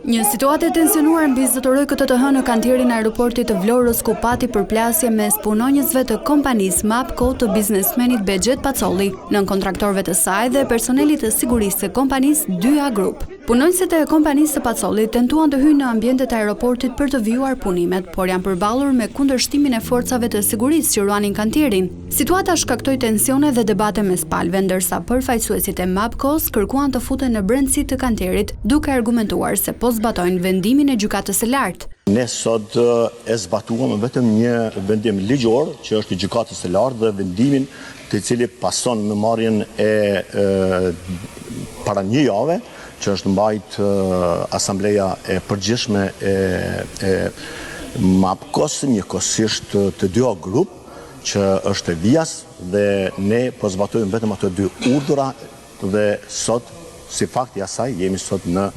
Një situatë e tensionuar mbi zotëroi këtë të hënë në kantierin e aeroportit të Vlorës, ku pati përplasje mes punonjësve të kompanisë MAPCO të biznesmenit Bexhet Pacolli, nën kontraktorëve të saj dhe personelit të sigurisë së kompanisë 2A Group. Punonjësit e kompanisë së Pacollit tentuan të hyjnë në ambientet e aeroportit për të vijuar punimet, por janë përballur me kundërshtimin e forcave të sigurisë që ruanin kantierin. Situata shkaktoi tensione dhe debate mes palëve, ndërsa përfaqësuesit e MAPCO-s kërkuan të futen në brendësi të kantierit, duke argumentuar se po zbatojnë vendimin e gjykatës së lartë. Ne sot e zbatuam vetëm një vendim ligjor, që është i gjykatës së lartë, dhe vendimin të cili pason në marrjen e para një jave, që është mbajt asambleja e përgjithshme e MAPCO-s, njëkohësisht të 2A Group, që është e vijas, dhe ne po zbatojmë vetëm ato dy urdhra, dhe sot, si fakt i asaj, jemi sot në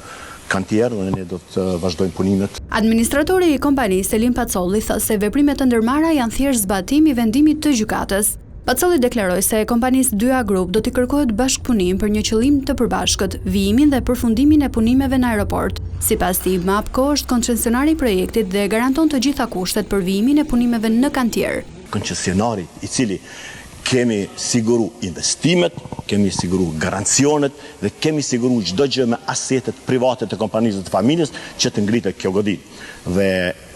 kantier dhe ne do të vazhdojmë punimet. Administratori i kompanisë Selim Pacolli tha se veprimet të ndërmarra janë thjesht zbatim i vendimit të gjykatës. Pacolli deklaroi se kompanisë 2A Group do t'i kërkohet bashkëpunim për një qëllim të përbashkët, vijimin dhe përfundimin e punimeve në aeroport. Sipas tij, MAPCO është koncesionari i projektit dhe garanton të gjitha kushtet për vijimin e punimeve në kantier. Koncesionari i cili kemi siguru investimet, kemi siguru garancionet dhe kemi siguru çdo gjë me asetet private të kompanisë të familjes që të ngritet kjo godit. Dhe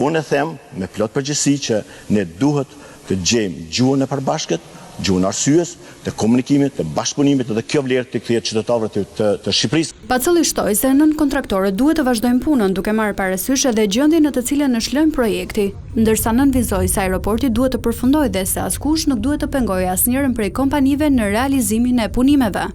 unë e them me plot përgjegjësi që ne duhet të gjejmë gjuhën e përbashkët, gjuhën e arsyes, të komunikimit, të bashkëpunimit, dhe kjo vlerë të kthehet qytetarëve të Shqipërisë. Pacolli shtoi se nën kontraktorët duhet të vazhdojnë punën duke marrë parasysh edhe gjendjen në të cilën është lënë projekti, ndërsa nënvizoi se aeroporti duhet të përfundojë dhe se askush nuk duhet të pengojë asnjërin prej kompanive në realizimin e punimeve.